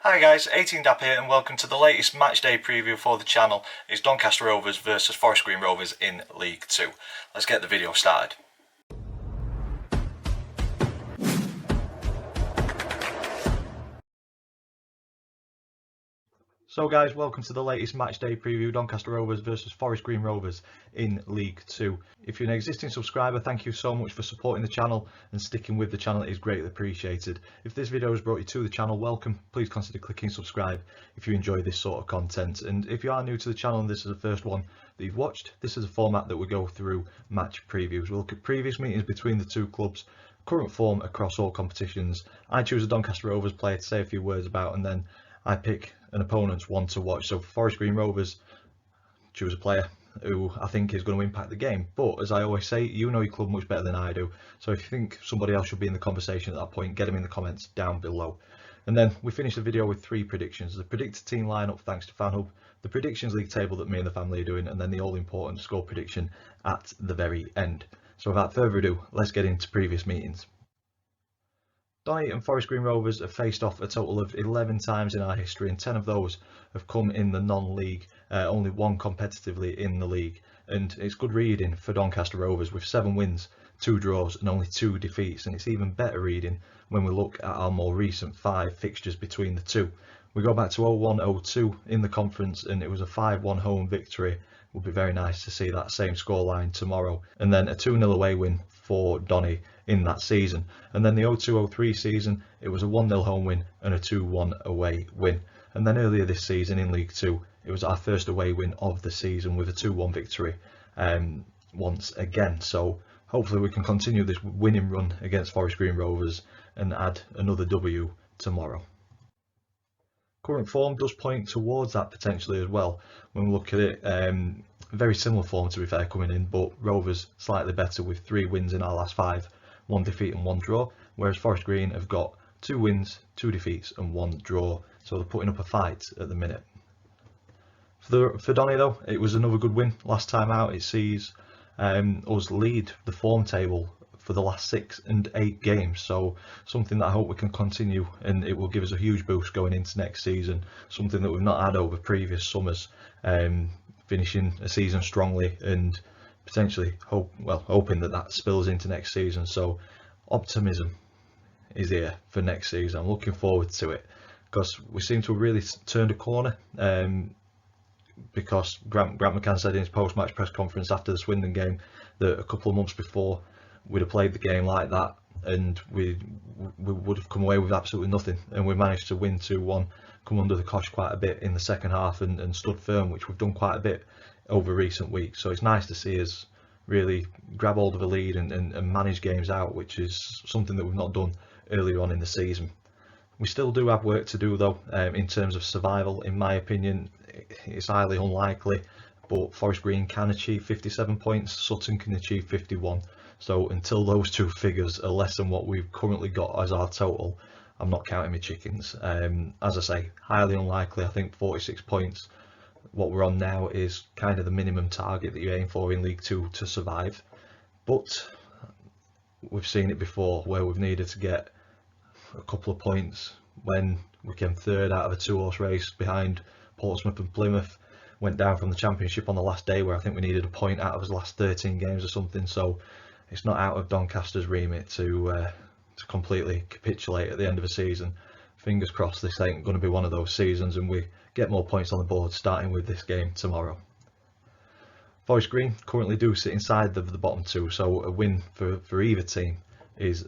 Hi guys, 18dap here and welcome to the latest matchday preview for the channel. It's Doncaster Rovers versus Forest Green Rovers in League 2. Let's get the video started. So guys, welcome to the latest matchday preview, Doncaster Rovers versus Forest Green Rovers in League 2. If you're an existing subscriber, thank you so much for supporting the channel and sticking with the channel. It is greatly appreciated. If this video has brought you to the channel, welcome. Please consider clicking subscribe if you enjoy this sort of content. And if you are new to the channel and this is the first one that you've watched, this is a format that we go through match previews. We'll look at previous meetings between the two clubs, current form across all competitions. I choose a Doncaster Rovers player to say a few words about, and then I pick an opponent's one to watch. So for Forest Green Rovers, choose a player who I think is going to impact the game. But as I always say, you know your club much better than I do. So if you think somebody else should be in the conversation at that point, get them in the comments down below. And then we finish the video with three predictions: the predicted team lineup thanks to FanHub, the predictions league table that me and the family are doing, and then the all important score prediction at the very end. So without further ado, let's get into previous meetings. Donny and Forest Green Rovers have faced off a total of 11 times in our history, and 10 of those have come in the non-league, only one competitively in the league. And it's good reading for Doncaster Rovers with 7 wins, 2 draws and only 2 defeats, and it's even better reading when we look at our more recent 5 fixtures between the two. We go back to 0-1-0-2 in the conference, and it was a 5-1 home victory. It would be very nice to see that same scoreline tomorrow, and then a 2-0 away win for Donny in that season. And then the 0-2-0-3 season, it was a 1-0 home win and a 2-1 away win. And then earlier this season in League 2, it was our first away win of the season with a 2-1 victory once again. So hopefully we can continue this winning run against Forest Green Rovers and add another W tomorrow. Current form does point towards that potentially as well. When we look at it, very similar form to be fair coming in, but Rovers slightly better with 3 wins in our last 5, 1 defeat and 1 draw, whereas Forest Green have got 2 wins, 2 defeats and 1 draw, so they're putting up a fight at the minute. For Donny though, it was another good win last time out. It sees us lead the form table for the last 6 and 8 games, so something that I hope we can continue, and it will give us a huge boost going into next season, something that we've not had over previous summers, finishing a season strongly and potentially hoping that spills into next season. So optimism is here for next season. I'm looking forward to it because we seem to have really turned a corner, because Grant McCann said in his post-match press conference after the Swindon game that a couple of months before we'd have played the game like that and we would have come away with absolutely nothing, and we managed to win 2-1, come under the cosh quite a bit in the second half and stood firm, which we've done quite a bit over recent weeks. So it's nice to see us really grab hold of a lead and manage games out, which is something that we've not done earlier on in the season. We still do have work to do though, in terms of survival. In my opinion, it's highly unlikely, but Forest Green can achieve 57 points, Sutton can achieve 51. So until those two figures are less than what we've currently got as our total, I'm not counting my chickens. As I say, highly unlikely. I think 46 points, what we're on now, is kind of the minimum target that you aim for in League 2 to survive. But we've seen it before where we've needed to get a couple of points when we came third out of a 2-horse race behind Portsmouth and Plymouth, went down from the Championship on the last day where I think we needed a point out of his last 13 games or something. So it's not out of Doncaster's remit to completely capitulate at the end of a season. Fingers crossed this ain't going to be one of those seasons and we get more points on the board starting with this game tomorrow. Forest Green currently do sit inside the bottom 2, so a win for either team is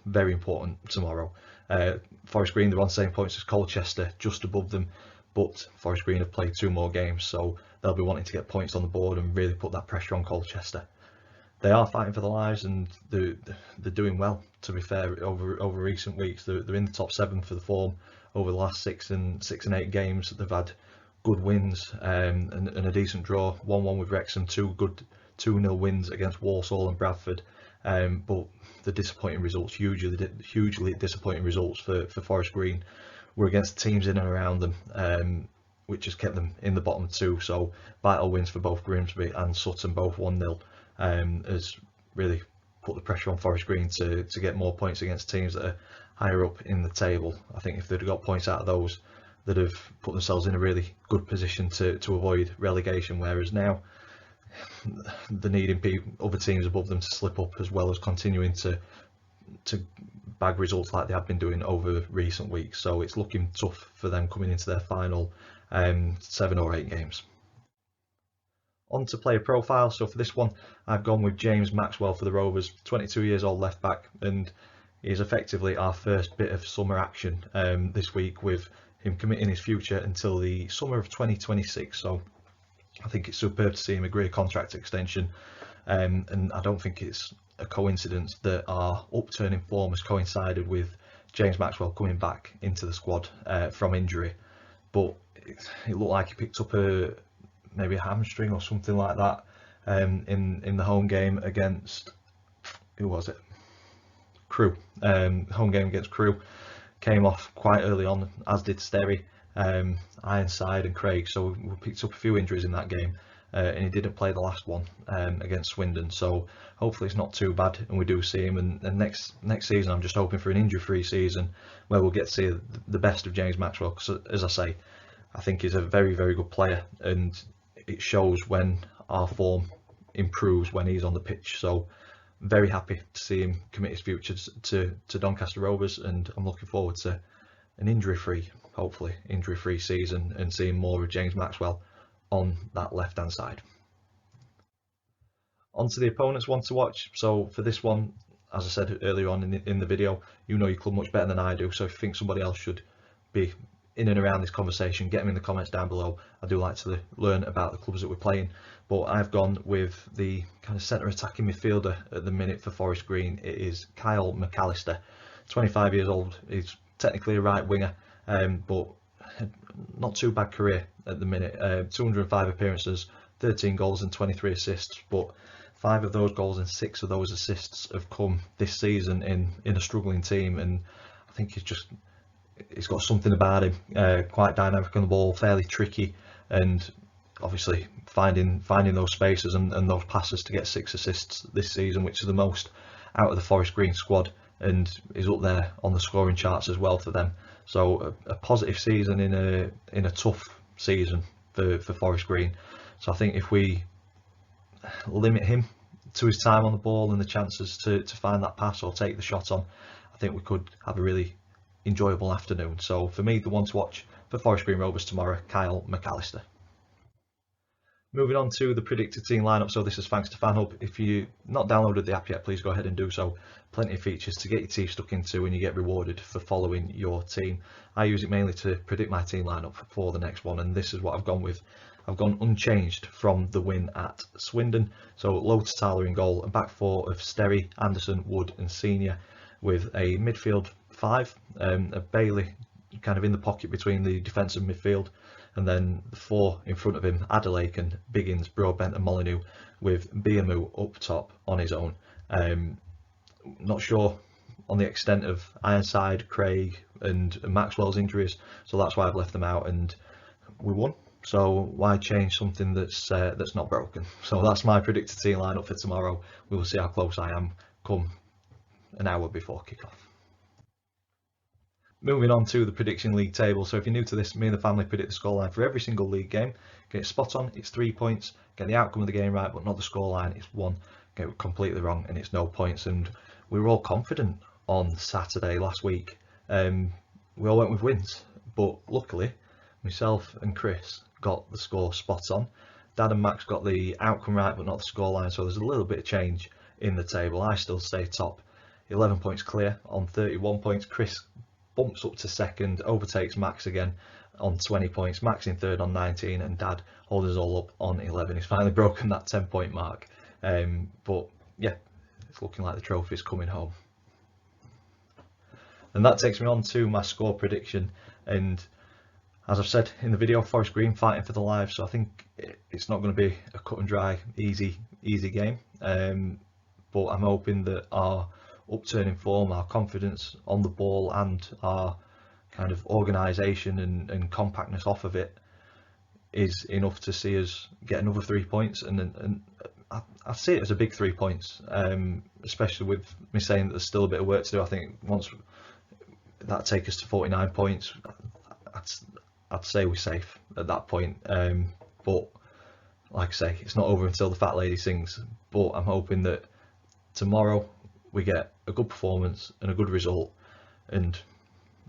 very important tomorrow. Forest Green, they're on the same points as Colchester, just above them, but Forest Green have played 2 more games, so they'll be wanting to get points on the board and really put that pressure on Colchester. They are fighting for their lives and they're doing well, to be fair, over recent weeks. They're in the top 7 for the form over the last 6 and 8 games. They've had good wins and a decent draw, 1-1 with Wrexham, 2 good 2-0 wins against Walsall and Bradford, but the disappointing results, hugely disappointing results for Forest Green, were against teams in and around them, which has kept them in the bottom 2. So vital wins for both Grimsby and Sutton, both 1-0, has really put the pressure on Forest Green to get more points against teams that are higher up in the table. I think if they'd have got points out of those, they'd have put themselves in a really good position to avoid relegation, whereas now they're needing other teams above them to slip up, as well as continuing to bag results like they have been doing over recent weeks. So it's looking tough for them coming into their final 7 or 8 games. On to player profile. So for this one, I've gone with James Maxwell for the Rovers, 22 years old left back, and he's effectively our first bit of summer action this week, with him committing his future until the summer of 2026. So I think it's superb to see him agree a contract extension, and I don't think it's a coincidence that our upturn in form has coincided with James Maxwell coming back into the squad from injury. But it looked like he picked up maybe a hamstring or something like that in the home game against, who was it? Crewe. Home game against Crewe. Came off quite early on, as did Sterry, Ironside and Craig. So we picked up a few injuries in that game, and he didn't play the last one against Swindon. So hopefully it's not too bad and we do see him. And next season I'm just hoping for an injury-free season where we'll get to see the best of James Maxwell, because as I say, I think he's a very, very good player, and it shows when our form improves when he's on the pitch. So very happy to see him commit his future to Doncaster Rovers, and I'm looking forward to an injury-free, hopefully injury-free season, and seeing more of James Maxwell on that left-hand side. On to the opponents one to watch. So for this one, as I said earlier on in the video, you know your club much better than I do, so if you think somebody else should be in and around this conversation, get them in the comments down below. I do like to learn about the clubs that we're playing, but I've gone with the kind of centre attacking midfielder at the minute for Forest Green. It is Kyle McAllister, 25 years old. He's technically a right winger, but not too bad career at the minute. 205 appearances, 13 goals and 23 assists, but 5 of those goals and 6 of those assists have come this season in a struggling team, and I think he's got something about him, quite dynamic on the ball, fairly tricky, and obviously finding those spaces and those passes to get 6 assists this season, which is the most out of the Forest Green squad, and is up there on the scoring charts as well for them. So a positive season in a tough season for Forest Green. So I think if we limit him to his time on the ball and the chances to find that pass or take the shot on, I think we could have a really enjoyable afternoon. So for me, the one to watch for Forest Green Rovers tomorrow, Kyle McAllister. Moving on to the predicted team lineup. So this is thanks to FanHub. If you've not downloaded the app yet, please go ahead and do so. Plenty of features to get your teeth stuck into, and you get rewarded for following your team. I use it mainly to predict my team lineup for the next one, and this is what I've gone with. I've gone unchanged from the win at Swindon. So low to Tyler in goal, a back four of Sterry, Anderson, Wood and Senior, with a midfield 5, a Bailey kind of in the pocket between the defence and midfield, and then the 4 in front of him, Adelaiken, Biggins, Broadbent and Molyneux, with Biamu up top on his own. Not sure on the extent of Ironside, Craig and Maxwell's injuries, so that's why I've left them out, and we won. So why change something that's not broken? So that's my predicted team lineup for tomorrow. We will see how close I am come an hour before kickoff. Moving on to the prediction league table. So if you're new to this, me and the family predict the scoreline for every single league game. Get it spot on, it's 3 points. Get the outcome of the game right, but not the scoreline, it's 1. Get it completely wrong, and it's no points. And we were all confident on Saturday last week. We all went with wins, but luckily myself and Chris got the score spot on. Dad and Max got the outcome right, but not the scoreline. So there's a little bit of change in the table. I still stay top, 11 points clear on 31 points. Chris bumps up to second, overtakes Max again on 20 points. Max in third on 19, and Dad holds us all up on 11. He's finally broken that 10-point mark. But yeah, it's looking like the trophy's coming home. And that takes me on to my score prediction. And as I've said in the video, Forest Green fighting for the lives. So I think it's not going to be a cut and dry, easy game. But I'm hoping that our upturn in form, our confidence on the ball, and our kind of organisation and compactness off of it is enough to see us get another 3 points and I see it as a big 3 points, especially with me saying that there's still a bit of work to do. I think once that take us to 49 points, I'd say we're safe at that point. But like I say, it's not over until the fat lady sings. But I'm hoping that tomorrow we get a good performance and a good result, and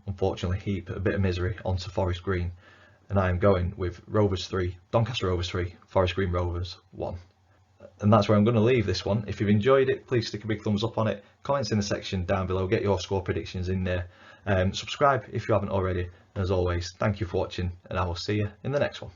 unfortunately heap a bit of misery onto Forest Green. And I am going with Rovers 3, Doncaster Rovers 3, Forest Green Rovers 1. And that's where I'm going to leave this one. If you've enjoyed it, please stick a big thumbs up on it. Comments in the section down below, get your score predictions in there. Subscribe if you haven't already. And as always, thank you for watching, and I will see you in the next one.